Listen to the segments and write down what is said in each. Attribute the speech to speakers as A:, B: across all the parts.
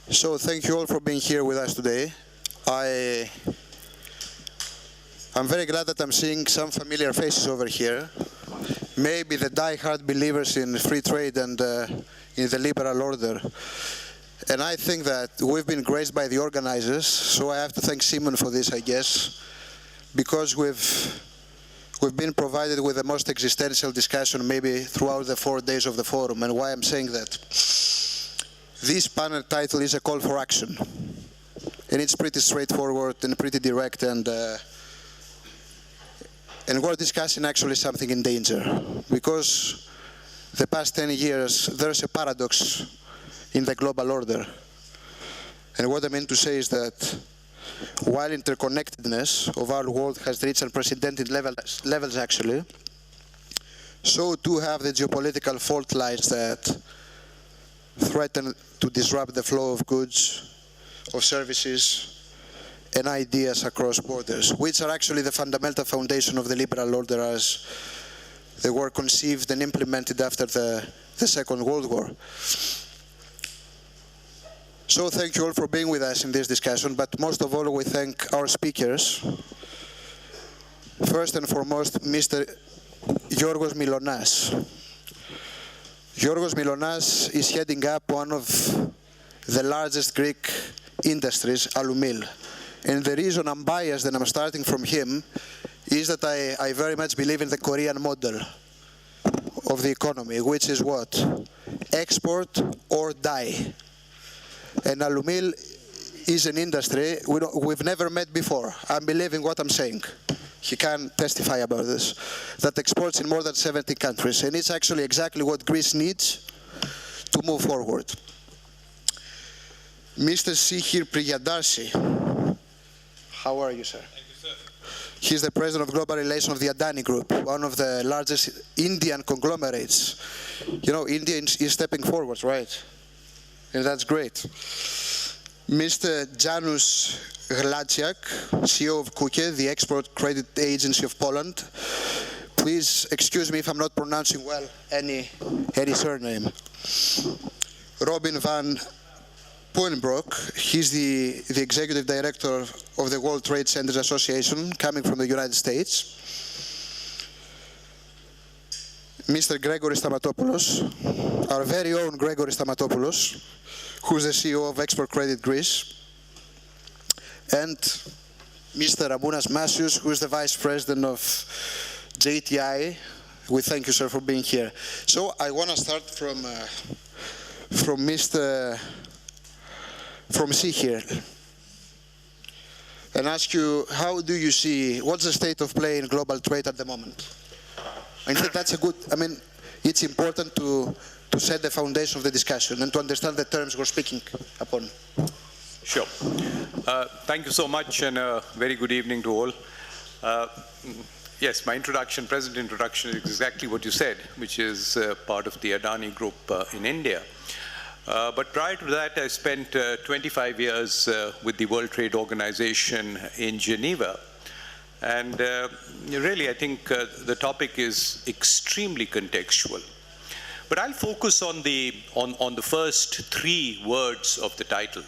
A: So thank you all for being here with us today. I'm very glad that I'm seeing some familiar faces over here. Maybe the die-hard believers in free trade and in the liberal order. And I think that we've been graced by the organizers, so I have to thank Simon for this, I guess, because we've been provided with the most existential discussion maybe throughout the 4 days of the forum. And why I'm saying that? This panel title is a call for action. And it's pretty straightforward and pretty direct, and we're discussing actually something in danger. Because the past 10 years, there's a paradox in the global order. And what I mean to say is that while interconnectedness of our world has reached unprecedented levels actually, so too have the geopolitical fault lines that threaten to disrupt the flow of goods, of services, and ideas across borders, which are actually the fundamental foundation of the liberal order as they were conceived and implemented after the Second World War. So thank you all for being with us in this discussion, but most of all we thank our speakers. First and foremost, Mr. Giorgos Mylonas. Giorgos Mylonas is heading up one of the largest Greek industries, Alumil. And the reason I'm biased and I'm starting from him is that I very much believe in the Korean model of the economy, which is what? Export or die. And Alumil is an industry we've never met before. I'm believing what I'm saying. He can testify about this. That exports in more than 70 countries. And it's actually exactly what Greece needs to move forward. Mr. Sihir Priyadarshi. How are you, sir?
B: Thank you, sir.
A: He's the president of global relations of the Adani Group, one of the largest Indian conglomerates. You know, India is stepping forward, right? And that's great. Mr. Janusz Hlaciak, CEO of KUKE, the export credit agency of Poland. Please excuse me if I'm not pronouncing well any surname. Robin van Puenbroek, he's the executive director of the World Trade Centers Association, coming from the United States. Mr. Gregori Stamatopoulos, our very own Gregori Stamatopoulos, who's the CEO of Export Credit Greece, and Mr. Ramunas Macius, who is the Vice President of JTI. We thank you, sir, for being here. So I want to start from Sihir and ask you, how do you see, what's the state of play in global trade at the moment? I think that's a good, it's important to set the foundation of the discussion and to understand the terms we're speaking upon.
B: Sure. Thank you so much, and a very good evening to all. Yes, my present introduction is exactly what you said, which is part of the Adani Group in India. But prior to that, I spent 25 years with the World Trade Organization in Geneva. And really, I think the topic is extremely contextual. But I'll focus on the first 3 words of the title,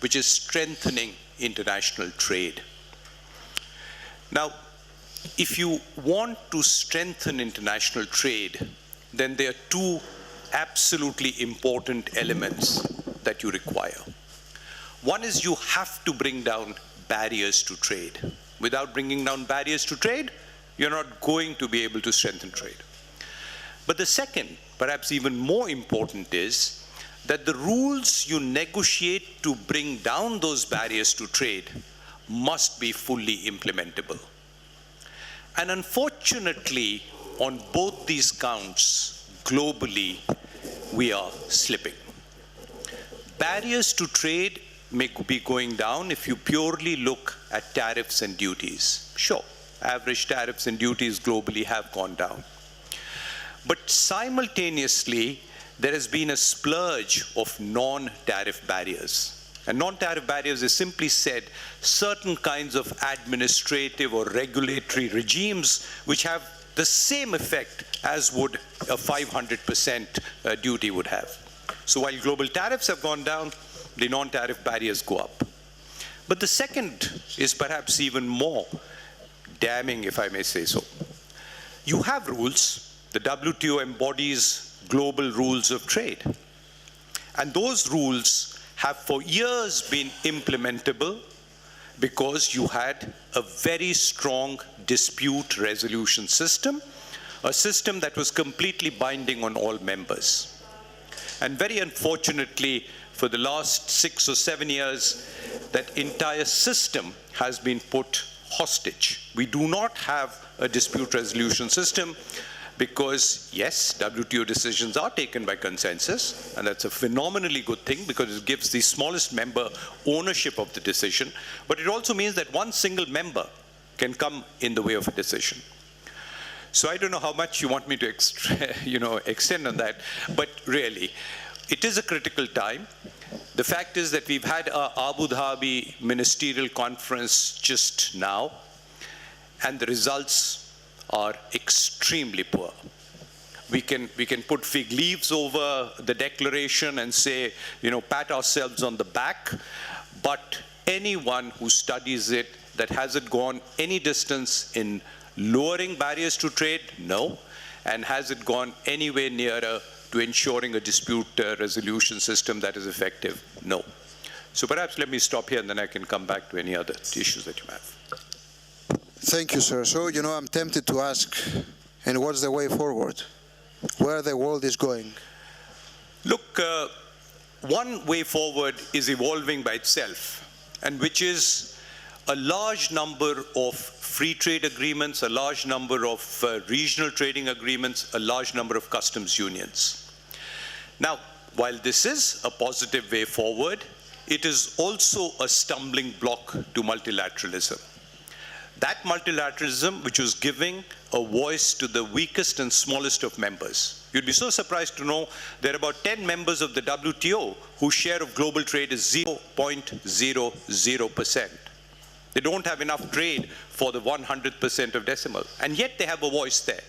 B: which is strengthening international trade. Now, if you want to strengthen international trade, then there are 2 absolutely important elements that you require. One is you have to bring down barriers to trade. Without bringing down barriers to trade, you're not going to be able to strengthen trade. But the second, perhaps even more important, is that the rules you negotiate to bring down those barriers to trade must be fully implementable. And unfortunately, on both these counts, globally, we are slipping. Barriers to trade may be going down if you purely look at tariffs and duties. Sure, average tariffs and duties globally have gone down. But simultaneously, there has been a splurge of non-tariff barriers. And non-tariff barriers is simply said certain kinds of administrative or regulatory regimes which have the same effect as would a 500% duty would have. So while global tariffs have gone down, the non-tariff barriers go up. But the second is perhaps even more damning, if I may say so. You have rules. The WTO embodies global rules of trade. And those rules have for years been implementable because you had a very strong dispute resolution system, a system that was completely binding on all members. And very unfortunately, for the last 6 or 7 years, that entire system has been put hostage. We do not have a dispute resolution system because, yes, WTO decisions are taken by consensus, and that's a phenomenally good thing because it gives the smallest member ownership of the decision, but it also means that one single member can come in the way of a decision. So I don't know how much you want me to extend on that, but really, it is a critical time. The fact is that we've had our Abu Dhabi ministerial conference just now, and the results are extremely poor. We can put fig leaves over the declaration and say, pat ourselves on the back, but anyone who studies it that hasn't gone any distance in lowering barriers to trade, no, and has it gone anywhere nearer to ensuring a dispute resolution system that is effective, no. So perhaps let me stop here and then I can come back to any other issues that you have.
A: Thank you, sir. So, I'm tempted to ask, and what's the way forward? Where the world is going?
B: Look, one way forward is evolving by itself, and which is a large number of free trade agreements, a large number of regional trading agreements, a large number of customs unions. Now, while this is a positive way forward, it is also a stumbling block to multilateralism. That multilateralism which was giving a voice to the weakest and smallest of members. You'd be so surprised to know there are about 10 members of the WTO whose share of global trade is 0.00%. They don't have enough trade for the 100% of decimal, and yet they have a voice there.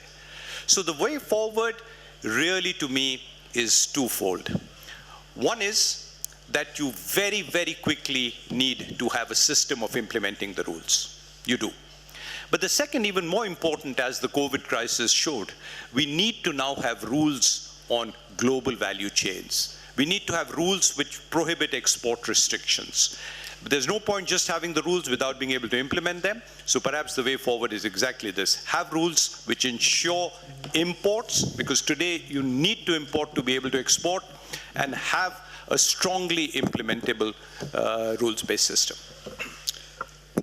B: So the way forward really to me is twofold. One is that you very, very quickly need to have a system of implementing the rules. You do. But the second, even more important, as the COVID crisis showed, we need to now have rules on global value chains. We need to have rules which prohibit export restrictions. But there's no point just having the rules without being able to implement them. So perhaps the way forward is exactly this. Have rules which ensure imports, because today you need to import to be able to export, and have a strongly implementable rules-based system.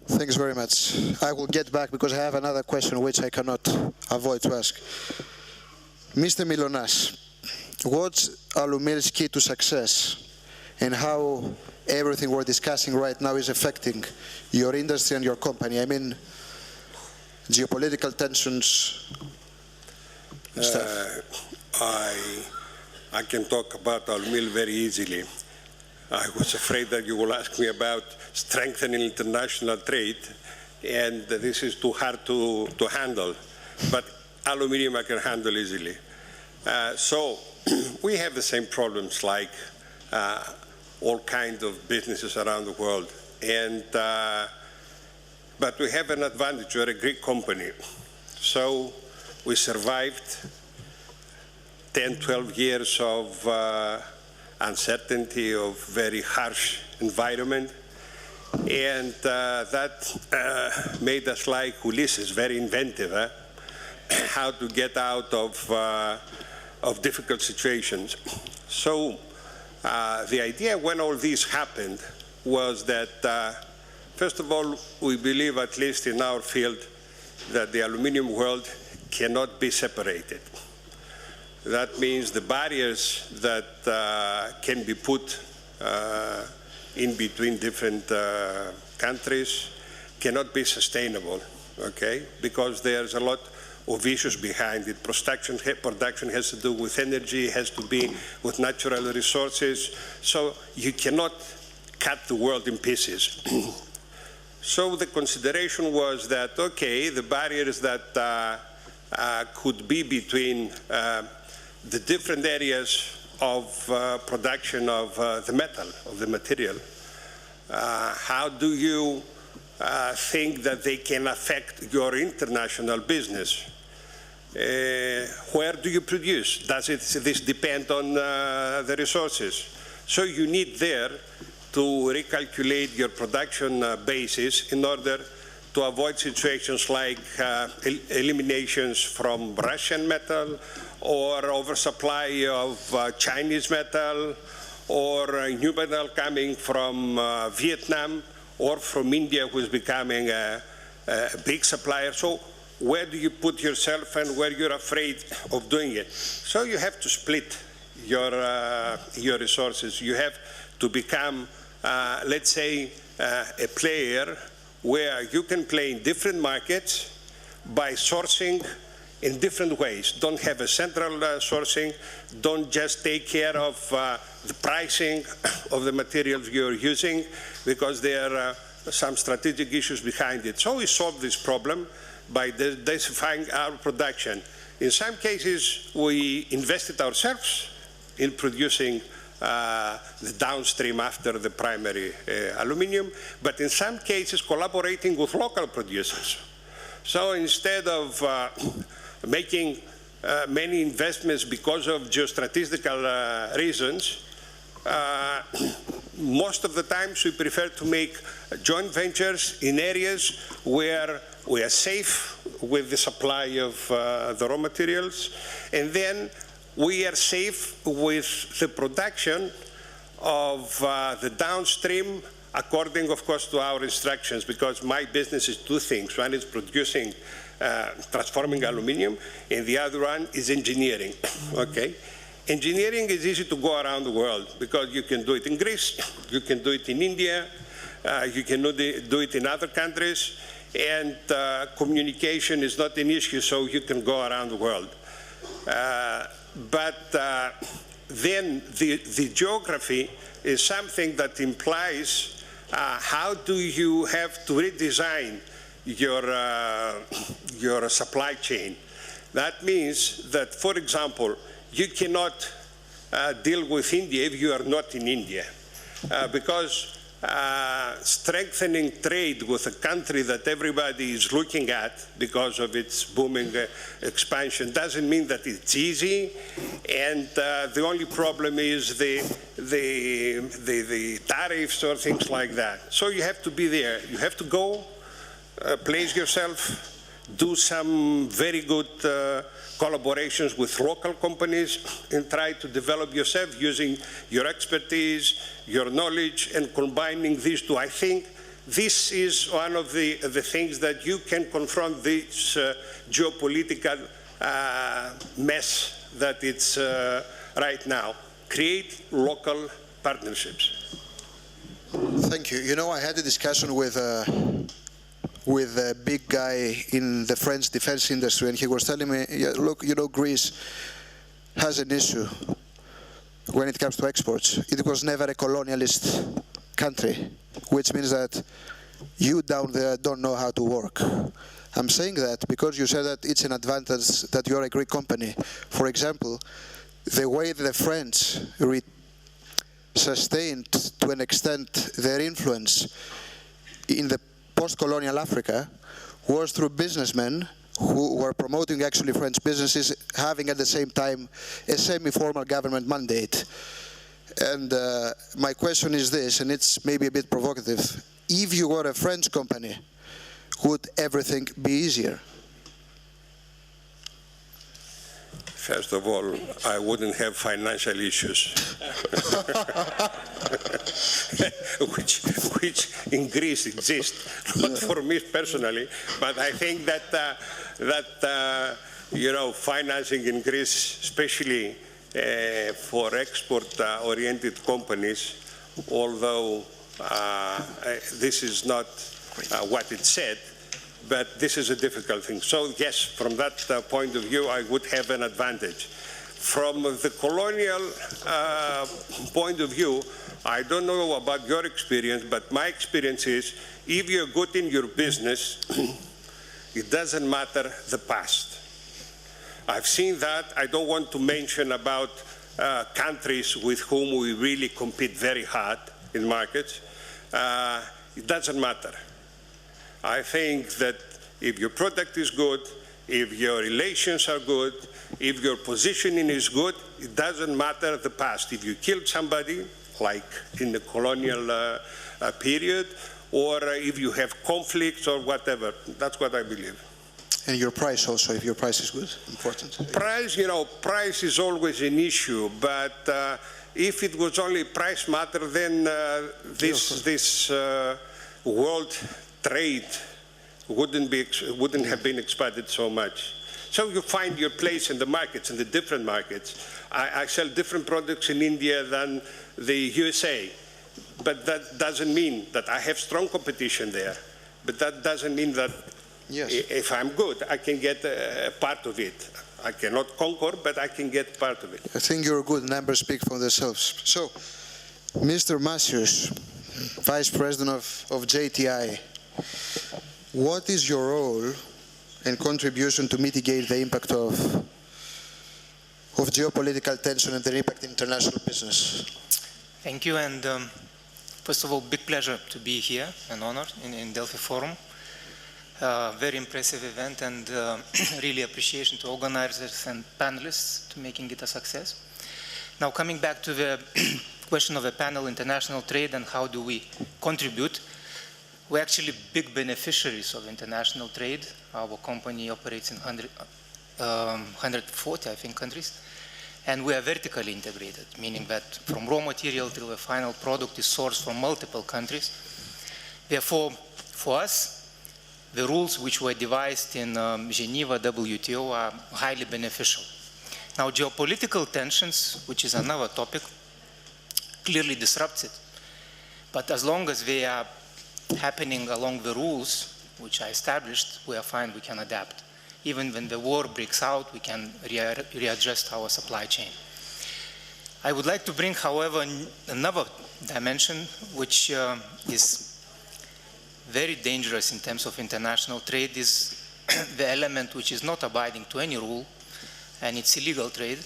A: Thanks very much. I will get back because I have another question which I cannot avoid to ask. Mr. Mylonás, what's Alumil's key to success and how everything we're discussing right now is affecting your industry and your company? I mean, geopolitical tensions and stuff.
C: I can talk about Alumil very easily. I was afraid that you will ask me about strengthening international trade, and this is too hard to handle. But aluminium I can handle easily. So we have the same problems like all kinds of businesses around the world. But we have an advantage. We're a Greek company. So we survived 10, 12 years of uncertainty, of very harsh environment. And that made us like Ulysses, very inventive, how to get out of difficult situations. So the idea when all this happened was that, first of all, we believe, at least in our field, that the aluminum world cannot be separated. That means the barriers that can be put in between different countries cannot be sustainable, okay? Because there's a lot of issues behind it. Production has to do with energy, has to be with natural resources. So you cannot cut the world in pieces. So the consideration was that, okay, the barriers that could be between the different areas of production of the metal, of the material. How do you think that they can affect your international business? Where do you produce? Does this depend on the resources? So you need there to recalculate your production basis in order to avoid situations like eliminations from Russian metal, or oversupply of Chinese metal, or new metal coming from Vietnam, or from India, who is becoming a big supplier. So where do you put yourself and where you're afraid of doing it? So you have to split your resources. You have to become, let's say, a player where you can play in different markets by sourcing in different ways. Don't have a central sourcing. Don't just take care of the pricing of the materials you're using, because there are some strategic issues behind it. So we solve this problem by diversifying our production. In some cases, we invested ourselves in producing the downstream after the primary aluminium, but in some cases collaborating with local producers. So instead of making many investments because of geostrategical reasons, most of the times we prefer to make joint ventures in areas where we are safe with the supply of the raw materials, and then we are safe with the production of the downstream, according, of course, to our instructions, because my business is two things. One is producing, transforming aluminium, and the other one is engineering, okay? Engineering is easy to go around the world, because you can do it in Greece, you can do it in India, you can do it in other countries, and communication is not an issue, so you can go around the world. But then the geography is something that implies how do you have to redesign your supply chain. That means that, for example, you cannot deal with India if you are not in India, because strengthening trade with a country that everybody is looking at because of its booming expansion doesn't mean that it's easy, and the only problem is the tariffs or things like that. So you have to be there. You have to go, place yourself, do some very good collaborations with local companies, and try to develop yourself using your expertise, your knowledge, and combining these two. I think this is one of the things that you can confront this geopolitical mess that it's right now. Create local partnerships.
A: Thank you. You know, I had a discussion with a big guy in the French defense industry, and he was telling me, yeah, look, you know, Greece has an issue when it comes to exports. It was never a colonialist country, which means that you down there don't know how to work. I'm saying that because you said that it's an advantage that you're a Greek company. For example, the way the French sustained to an extent their influence in the post-colonial Africa was through businessmen who were promoting actually French businesses, having at the same time a semi-formal government mandate. And my question is this, and it's maybe a bit provocative. If you were a French company, would everything be easier?
C: First of all, I wouldn't have financial issues, which in Greece exist, not for me personally, but I think that you know, financing in Greece, especially for export-oriented companies, although this is not what it said, but this is a difficult thing. So yes, from that point of view, I would have an advantage. From the colonial point of view, I don't know about your experience, but my experience is, if you're good in your business, it doesn't matter the past. I've seen that. I don't want to mention about countries with whom we really compete very hard in markets, it doesn't matter. I think that if your product is good, if your relations are good, if your positioning is good, it doesn't matter the past. If you killed somebody, like in the colonial period, or if you have conflicts or whatever. That's what I believe.
A: And your price also, if your price is good, important.
C: Price, price is always an issue, but if it was only price matter, then this world trade wouldn't have been expanded so much. So you find your place in the markets, in the different markets. I sell different products in India than the USA, but that doesn't mean that I have strong competition there. But that doesn't mean that if I'm good, I can get part of it. I cannot conquer, but I can get part of it.
A: I think you're good. Numbers speak for themselves. So, Mr. Macius, Vice President of JTI, what is your role and contribution to mitigate the impact of geopolitical tension and their impact in international business?
D: Thank you, and first of all, big pleasure to be here and honored in Delphi Forum. Very impressive event, and really appreciation to organizers and panelists to making it a success. Now, coming back to the question of the panel, international trade and how do we contribute, we're actually big beneficiaries of international trade. Our company operates in 140, I think, countries. And we are vertically integrated, meaning that from raw material to the final product is sourced from multiple countries. Therefore, for us, the rules which were devised in Geneva, WTO, are highly beneficial. Now, geopolitical tensions, which is another topic, clearly disrupts it. But as long as they are happening along the rules which are established, we are fine, we can adapt. Even when the war breaks out, we can readjust our supply chain. I would like to bring, however, another dimension which is very dangerous in terms of international trade, is the element which is not abiding to any rule, and it's illegal trade.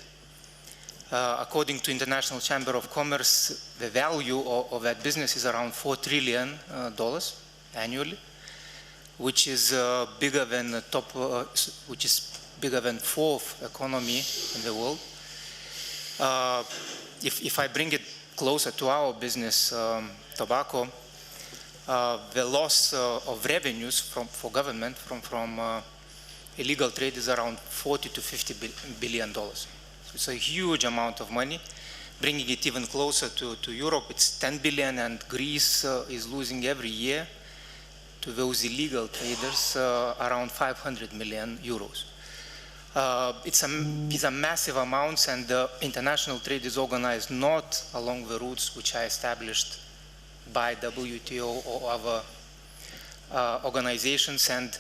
D: According to International Chamber of Commerce, the value of that business is around $4 trillion annually, which is bigger than the bigger than fourth economy in the world. If I bring it closer to our business, tobacco, the loss of revenues for government from illegal trade is around $40 to $50 billion. So it's a huge amount of money. Bringing it even closer to Europe, it's 10 billion, and Greece is losing every year to those illegal traders around 500 million euros. These are massive amounts, and international trade is organized not along the routes which are established by WTO or other organizations. And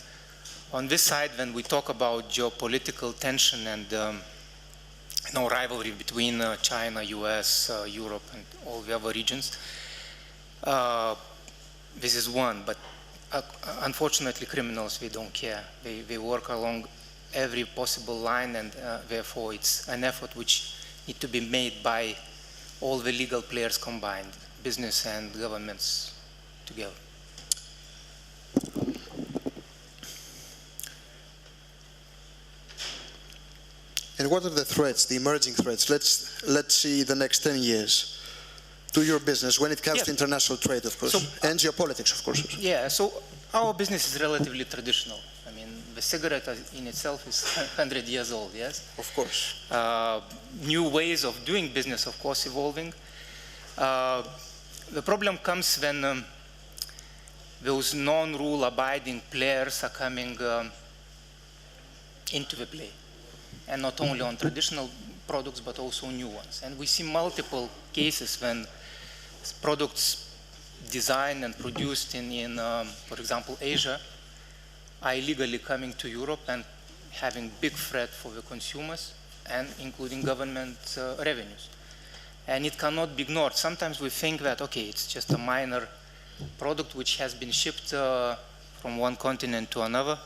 D: on this side, when we talk about geopolitical tension and rivalry between China, US, Europe, and all the other regions, this is one. But unfortunately, criminals, they don't care. They work along every possible line, and therefore it's an effort which needs to be made by all the legal players combined, business and governments together.
A: And what are the threats, the emerging threats? Let's see the next 10 years to your business when it comes to international trade, of course, and geopolitics, of course.
D: Yeah, so our business is relatively traditional. I mean, the cigarette in itself is 100 years old, yes?
A: Of course.
D: New ways of doing business, of course, evolving. The problem comes when those non-rule abiding players are coming into the play. And not only on traditional products, but also new ones. And we see multiple cases when products designed and produced in for example, Asia, are illegally coming to Europe and having big threat for the consumers, and including government revenues. And it cannot be ignored. Sometimes we think that, okay, it's just a minor product which has been shipped from one continent to another.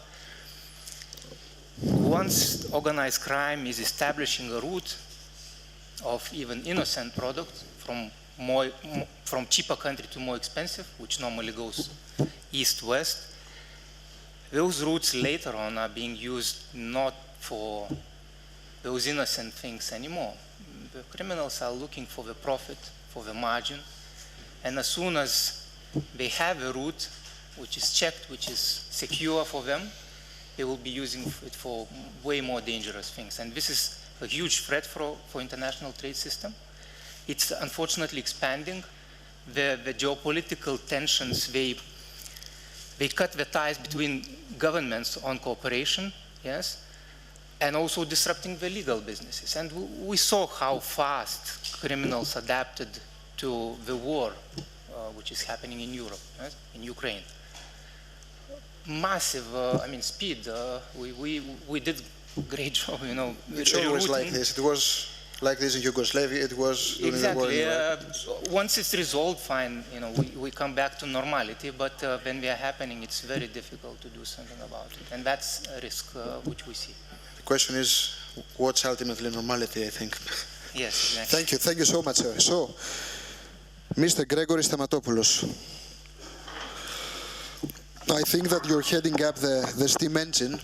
D: Once organized crime is establishing a route, of even innocent products from cheaper country to more expensive, which normally goes east-west. Those routes later on are being used not for those innocent things anymore. The criminals are looking for the profit, for the margin, and as soon as they have a route which is checked, which is secure for them, they will be using it for way more dangerous things. And this is a huge threat for international trade system. It's unfortunately expanding. The geopolitical tensions, they cut the ties between governments on cooperation, yes, and also disrupting the legal businesses. And we saw how fast criminals adapted to the war, which is happening in Europe, yes, in Ukraine. Massive, speed. We did a great job, you know.
A: It's always like this. It was like this in Yugoslavia. It was during the war.
D: Exactly. Once it's resolved, fine. You know, we come back to normality. But when they are happening, it's very difficult to do something about it, and that's a risk which we see.
A: The question is, what's ultimately normality? I think.
D: Yes. Exactly.
A: Thank you so much, sir. So, Mr. Gregori Stamatopoulos. I think that you're heading up the steam engine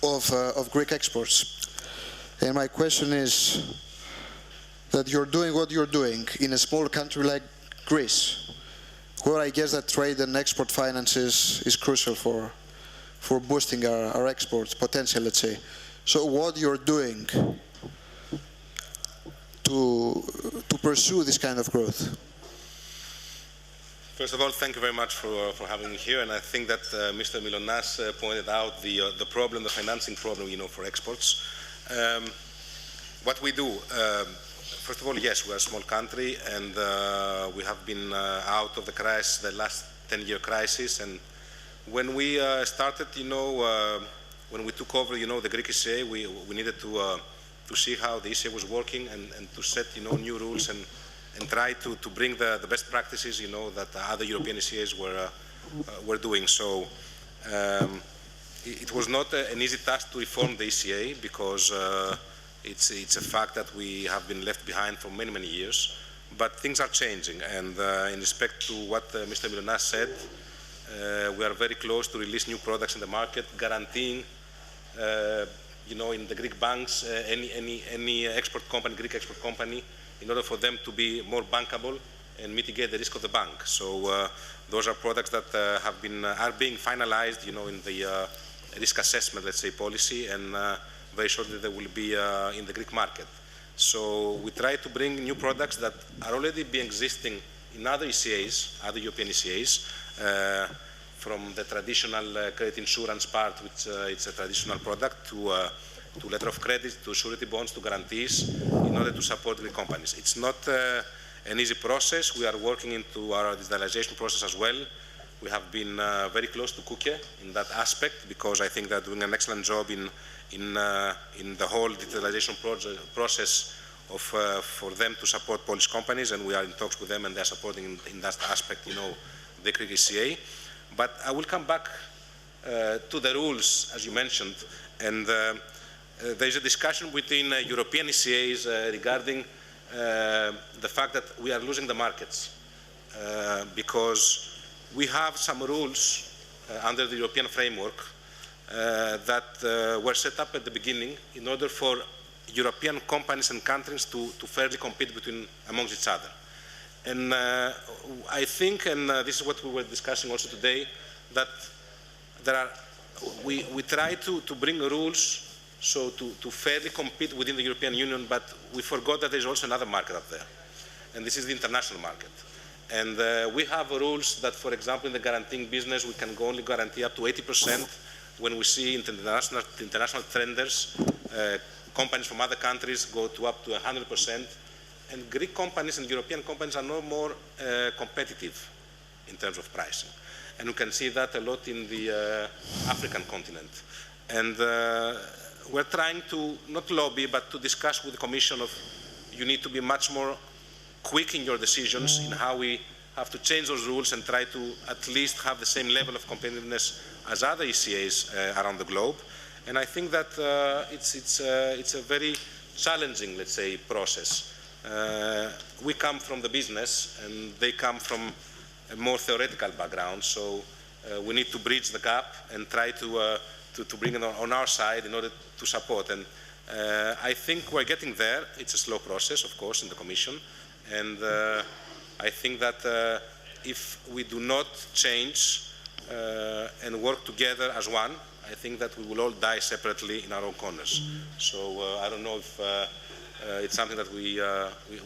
A: of Greek exports. And my question is that you're doing what you're doing in a small country like Greece, where I guess that trade and export finance is crucial for boosting our exports potential, let's say. So what you're doing to pursue this kind of growth?
E: First of all, thank you very much for having me here. And I think that Mr. Mylonά pointed out the problem, the financing problem, you know, for exports. What we do, first of all, yes, we're a small country, and we have been out of the crisis, the last 10-year crisis. And when we started, you know, when we took over, you know, the Greek ECA, we needed to see how the ECA was working and to set, you know, new rules and try to bring the best practices, you know, that other European ECAs were doing. So it was not an easy task to reform the ECA, because it's a fact that we have been left behind for many, many years. But things are changing, and in respect to what Mr. Myloná said, we are very close to release new products in the market, guaranteeing, you know, in the Greek banks, any export company, Greek export company, in order for them to be more bankable and mitigate the risk of the bank. So those are products that are being finalized, you know, in the risk assessment, let's say, policy, and very shortly they will be in the Greek market. So we try to bring new products that are already being existing in other ECAs, other European ECAs, from the traditional credit insurance part, which it's a traditional product, to letter of credit, to surety bonds, to guarantees, in order to support Greek companies. It's not an easy process. We are working into our digitalization process as well. We have been very close to Kuke in that aspect, because I think they're doing an excellent job in the whole digitalization process for them to support Polish companies, and we are in talks with them, and they're supporting in that aspect, you know, the Greek ECA. But I will come back to the rules, as you mentioned, and there's a discussion between European ECAs regarding the fact that we are losing the markets, because we have some rules under the European framework that were set up at the beginning in order for European companies and countries to fairly compete amongst each other. And I think, and this is what we were discussing also today, that we try to bring rules so to fairly compete within the European Union, but we forgot that there's also another market up there, and this is the international market. And we have rules that, for example, in the guaranteeing business, we can only guarantee up to 80%. When we see international tenders, companies from other countries go to up to 100%. And Greek companies and European companies are no more competitive in terms of pricing. And we can see that a lot in the African continent. And we're trying to not lobby, but to discuss with the Commission of, you need to be much more quick in your decisions in how we have to change those rules and try to at least have the same level of competitiveness as other ECAs around the globe. And I think that it's a very challenging, let's say, process. We come from the business, and they come from a more theoretical background, so we need to bridge the gap and try to bring it on our side in order to support. And I think we're getting there. It's a slow process, of course, in the Commission, and I think that if we do not change and work together as one, I think that we will all die separately in our own corners. So I don't know if it's something that we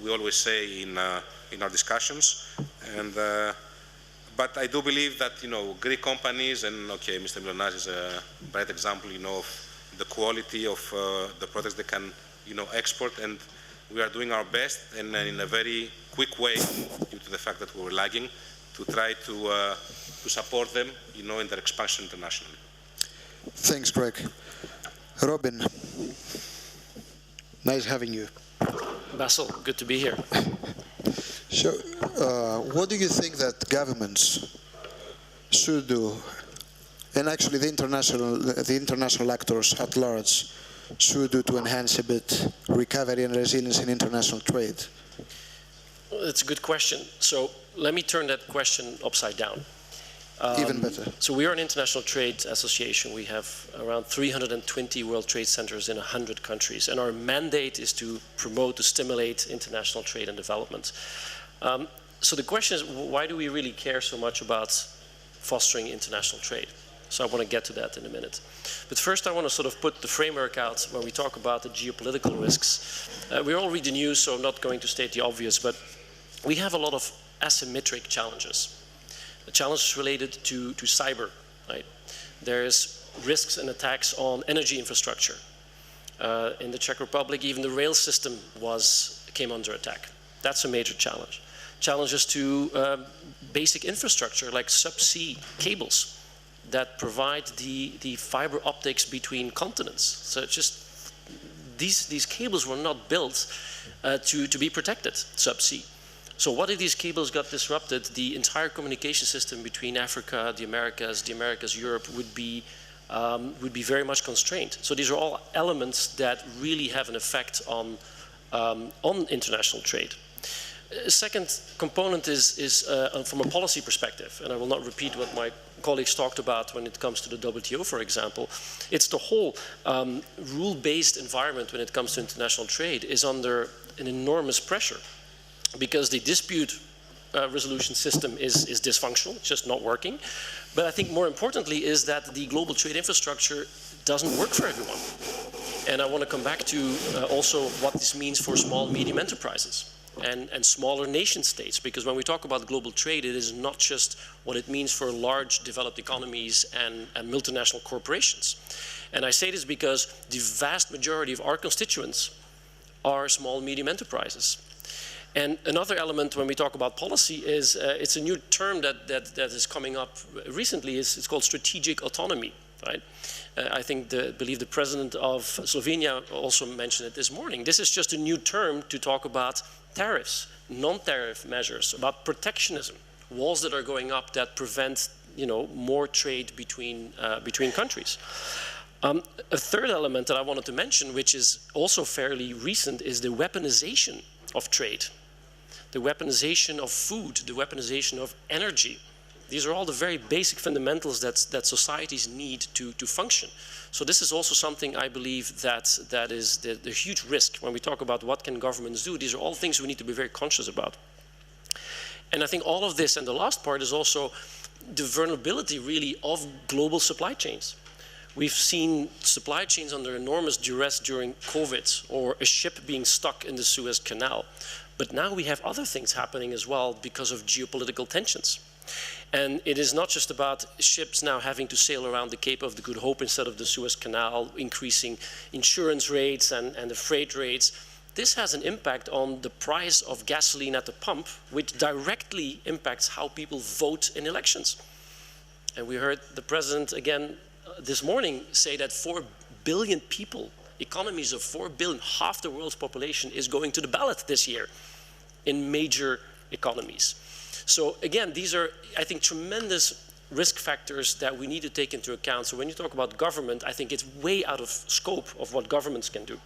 E: always say in our discussions, and but I do believe that, you know, Greek companies, and okay, Mr. Mylonás is a bright example, you know, of the quality of the products they can, you know, export, and we are doing our best, and in a very quick way, due to the fact that we were lagging, to try to support them, you know, in their expansion internationally.
A: Thanks, Greg. Robin, nice having you.
F: Basil, good to be here.
A: So, what do you think that governments should do, and actually the international actors at large should do to enhance a bit recovery and resilience in international trade?
F: Well, that's a good question. So let me turn that question upside down.
A: Even better.
F: So we are an international trade association. We have around 320 World Trade Centers in 100 countries, and our mandate is to promote, to stimulate international trade and development. So the question is, why do we really care so much about fostering international trade? So I want to get to that in a minute. But first I want to sort of put the framework out when we talk about the geopolitical risks. We all read the news, so I'm not going to state the obvious, but we have a lot of asymmetric challenges. The challenges related to cyber, right? There's risks and attacks on energy infrastructure. In the Czech Republic, even the rail system came under attack. That's a major challenge. Challenges to basic infrastructure like subsea cables that provide the fiber optics between continents. So it's just these cables were not built to be protected subsea. So what if these cables got disrupted? The entire communication system between Africa, the Americas, Europe would be very much constrained. So these are all elements that really have an effect on international trade. Second component is from a policy perspective, and I will not repeat what my colleagues talked about when it comes to the WTO, for example. It's the whole rule-based environment when it comes to international trade is under an enormous pressure, because the dispute resolution system is dysfunctional, it's just not working. But I think more importantly is that the global trade infrastructure doesn't work for everyone. And I want to come back to also what this means for small, medium enterprises and smaller nation states, because when we talk about global trade, it is not just what it means for large developed economies and multinational corporations. And I say this because the vast majority of our constituents are small, medium enterprises. And another element when we talk about policy is, it's a new term that is coming up recently, it's called strategic autonomy, right? I believe the president of Slovenia also mentioned it this morning. This is just a new term to talk about tariffs, non-tariff measures, about protectionism, walls that are going up that prevent, you know, more trade between countries. A third element that I wanted to mention, which is also fairly recent, is the weaponization of trade, the weaponization of food, the weaponization of energy. These are all the very basic fundamentals that societies need to function. So this is also something I believe that is the huge risk when we talk about what can governments do. These are all things we need to be very conscious about. And I think all of this, and the last part, is also the vulnerability really of global supply chains. We've seen supply chains under enormous duress during COVID, or a ship being stuck in the Suez Canal. But now we have other things happening as well because of geopolitical tensions. And it is not just about ships now having to sail around the Cape of the Good Hope instead of the Suez Canal, increasing insurance rates and the freight rates. This has an impact on the price of gasoline at the pump, which directly impacts how people vote in elections. And we heard the president again this morning say that 4 billion people, economies of 4 billion, half the world's population is going to the ballot this year in major economies. So again, these are, I think, tremendous risk factors that we need to take into account. So when you talk about government, I think it's way out of scope of what governments can do.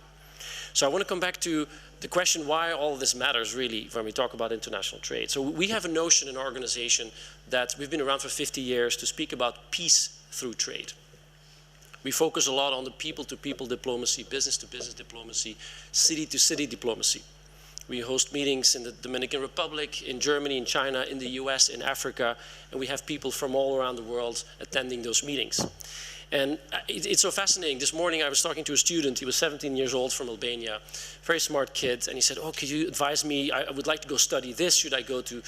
F: So I want to come back to the question why all this matters really when we talk about international trade. So we have a notion in our organization that we've been around for 50 years to speak about peace through trade. We focus a lot on the people-to-people diplomacy, business-to-business diplomacy, city-to-city diplomacy. We host meetings in the Dominican Republic, in Germany, in China, in the US, in Africa, and we have people from all around the world attending those meetings. And it's so fascinating. This morning I was talking to a student, he was 17 years old from Albania, very smart kid, and he said, oh, could you advise me, I would like to go study this, should I go to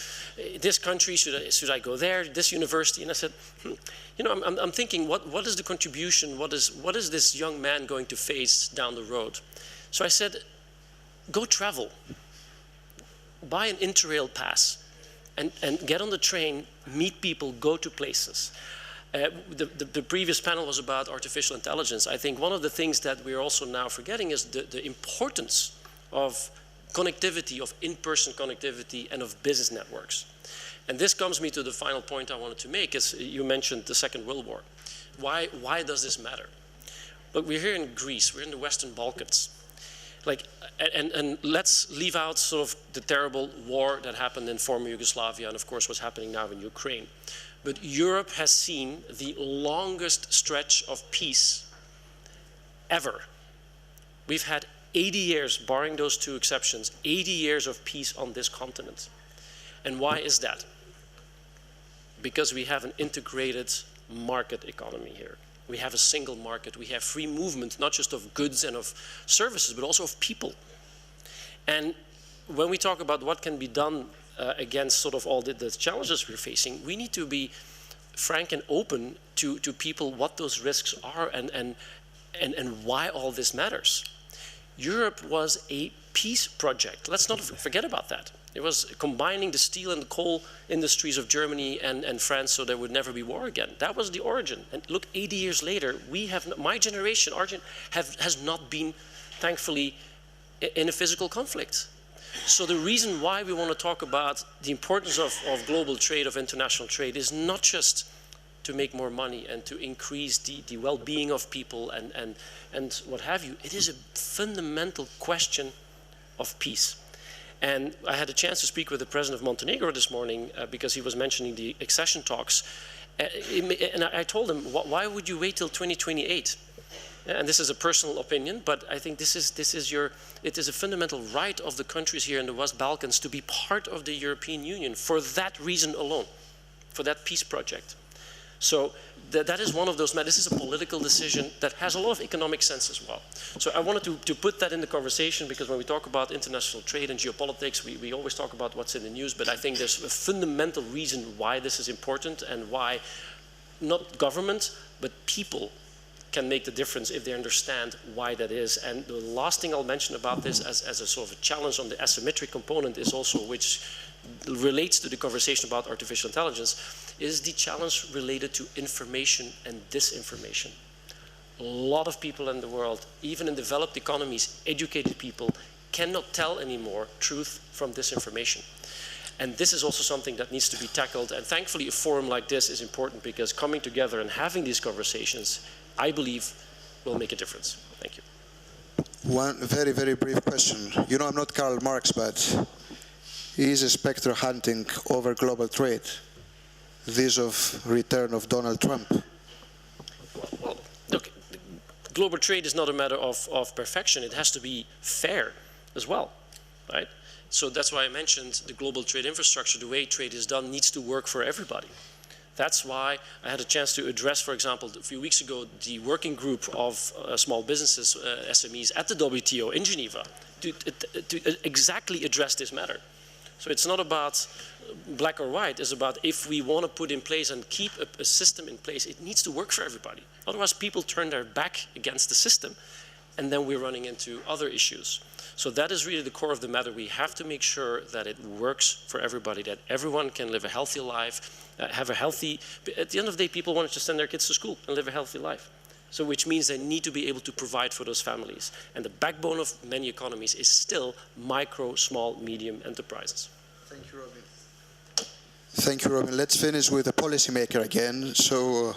F: this country, should I go there, this university? And I said, you know, I'm thinking, what is the contribution, what is this young man going to face down the road? So I said, go travel, buy an Interrail pass, and get on the train, meet people, go to places. The previous panel was about artificial intelligence. I think one of the things that we're also now forgetting is the importance of connectivity, of in-person connectivity, and of business networks. And this comes me to the final point I wanted to make, is you mentioned the Second World War. Why does this matter? Look, we're here in Greece, we're in the Western Balkans. Like, and let's leave out sort of the terrible war that happened in former Yugoslavia and of course what's happening now in Ukraine. But Europe has seen the longest stretch of peace ever. We've had 80 years, barring those two exceptions, 80 years of peace on this continent. And why is that? Because we have an integrated market economy here. We have a single market. We have free movement, not just of goods and of services, but also of people. And when we talk about what can be done against sort of all the challenges we're facing, we need to be frank and open to people what those risks are and why all this matters. Europe was a peace project. Let's not forget about that. It was combining the steel and the coal industries of Germany and France so there would never be war again. That was the origin. And look, 80 years later, we have, my generation, our generation, has not been, thankfully, in a physical conflict. So the reason why we want to talk about the importance of global trade, of international trade, is not just to make more money and to increase the well-being of people and what have you. It is a fundamental question of peace. And I had a chance to speak with the president of Montenegro this morning because he was mentioning the accession talks. And I told him, why would you wait till 2028? And this is a personal opinion, but I think it is a fundamental right of the countries here in the West Balkans to be part of the European Union for that reason alone, for that peace project. So that is one of those matters. This is a political decision that has a lot of economic sense as well. So I wanted to put that in the conversation because when we talk about international trade and geopolitics, we always talk about what's in the news, but I think there's a fundamental reason why this is important and why not government, but people can make the difference if they understand why that is. And the last thing I'll mention about this as a sort of a challenge on the asymmetric component is also, which relates to the conversation about artificial intelligence, is the challenge related to information and disinformation. A lot of people in the world, even in developed economies, educated people, cannot tell anymore truth from disinformation. And this is also something that needs to be tackled. And thankfully, a forum like this is important because coming together and having these conversations, I believe, will make a difference. Thank you.
A: One very, very brief question. You know, I'm not Karl Marx, but is a spectre hunting over global trade? This of return of Donald Trump?
F: Well, look, global trade is not a matter of perfection. It has to be fair as well, right? So that's why I mentioned the global trade infrastructure. The way trade is done needs to work for everybody. That's why I had a chance to address, for example, a few weeks ago, the working group of small businesses, SMEs at the WTO in Geneva to exactly address this matter. So it's not about black or white, it's about if we want to put in place and keep a system in place, it needs to work for everybody. Otherwise people turn their back against the system and then we're running into other issues. So that is really the core of the matter. We have to make sure that it works for everybody, that everyone can live a healthy life, have a healthy, at the end of the day people want to send their kids to school and live a healthy life. So which means they need to be able to provide for those families. And the backbone of many economies is still micro, small, medium enterprises.
A: Thank you, Robin. Thank you, Robin. Let's finish with a policymaker again. So,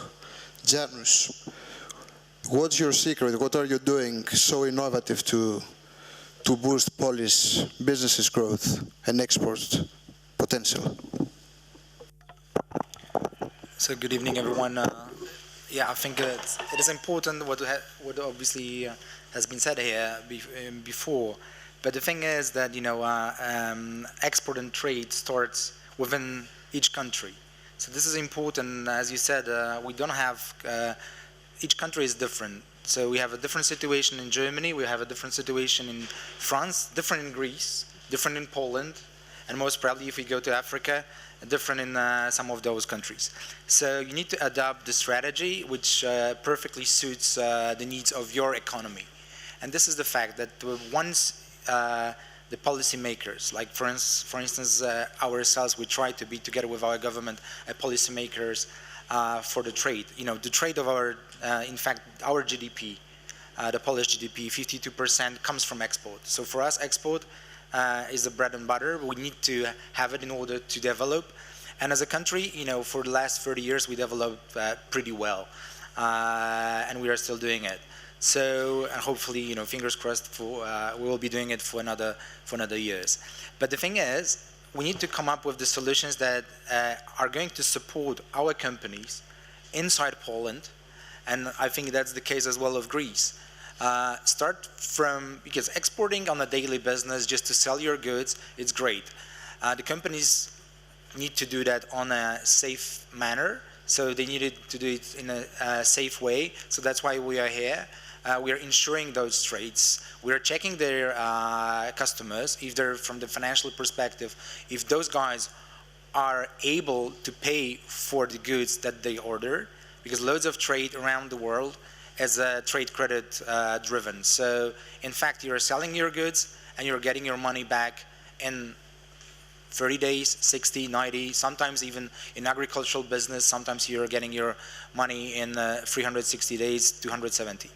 A: Janusz, what's your secret? What are you doing so innovative to to boost Polish businesses' growth and export potential?
G: So good evening, everyone. Yeah, I think it is important what obviously has been said here before. But the thing is that, you know, export and trade starts within each country. So this is important. As you said, we don't have, each country is different. So we have a different situation in Germany, we have a different situation in France, different in Greece, different in Poland, and most probably if we go to Africa, different in some of those countries. So you need to adapt the strategy which perfectly suits the needs of your economy. And this is the fact that once the policymakers, like for instance ourselves, we try to be together with our government policymakers for the trade. You know, the trade of our, in fact, our GDP, the Polish GDP, 52% comes from export. So for us, export is the bread and butter. We need to have it in order to develop. And as a country, you know, for the last 30 years, we developed pretty well, and we are still doing it. So, and hopefully, you know, fingers crossed, for we will be doing it for another years. But the thing is, we need to come up with the solutions that are going to support our companies inside Poland, and I think that's the case as well of Greece. Start from, because exporting on a daily business just to sell your goods, it's great. The companies need to do that on a safe manner, so they needed to do it in a safe way, so that's why we are here. We are ensuring those trades. We are checking their customers, if they're from the financial perspective, if those guys are able to pay for the goods that they order, because loads of trade around the world is trade credit driven. So in fact, you're selling your goods and you're getting your money back in 30 days, 60, 90, sometimes even in agricultural business, sometimes you're getting your money in 360 days, 270.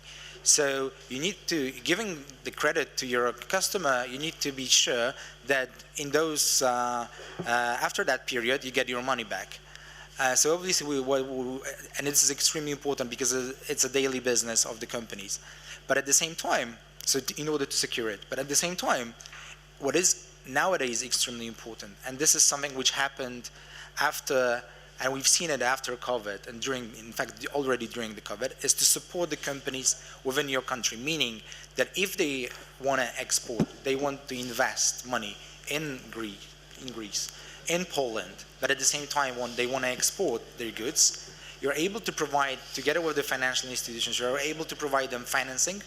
G: So you need to, giving the credit to your customer, you need to be sure that in those, after that period, you get your money back. So obviously, and this is extremely important because it's a daily business of the companies. But at the same time, so in order to secure it, but at the same time, what is nowadays extremely important, and this is something which happened after, and we've seen it after COVID and during, in fact, already during the COVID, is to support the companies within your country, meaning that if they want to export, they want to invest money in Greece, in Poland, but at the same time, when they want to export their goods, you're able to provide, together with the financial institutions, you're able to provide them financing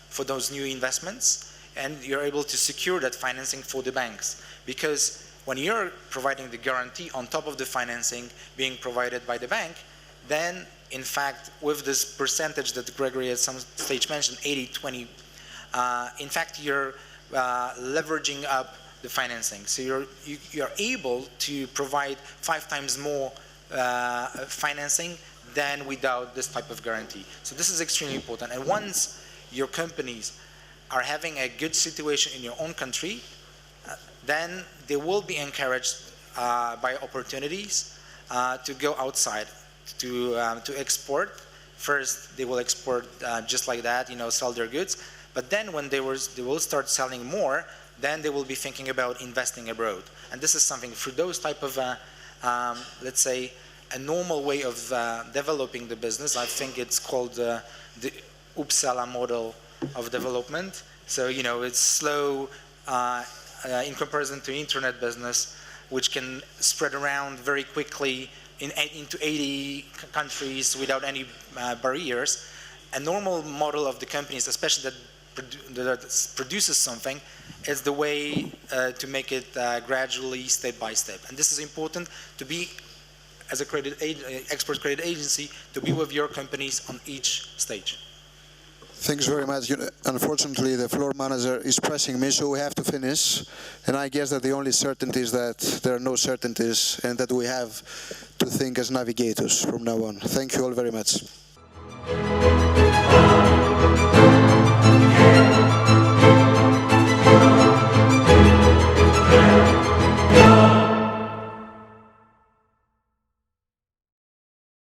G: for those new investments, and you're able to secure that financing for the banks. Because when you're providing the guarantee on top of the financing being provided by the bank, then in fact, with this percentage that Gregory at some stage mentioned, 80-20, in fact, you're leveraging up the financing. So you're able to provide 5 times more financing than without this type of guarantee. So this is extremely important. And once your companies are having a good situation in your own country, then they will be encouraged by opportunities to go outside, to export. First, they will export just like that, you know, sell their goods. But then when they will start selling more, then they will be thinking about investing abroad. And this is something through those type of, let's say, a normal way of developing the business. I think it's called the Uppsala model of development. So, you know, it's slow in comparison to internet business, which can spread around very quickly into 80 countries without any barriers. A normal model of the companies, especially that produces something, is the way to make it gradually, step by step. And this is important to be, as a export credit agency, to be with your companies on each stage.
A: Thanks very much. Unfortunately, the floor manager is pressing me, so we have to finish. And I guess that the only certainty is that there are no certainties and that we have to think as navigators from now on. Thank you all very much.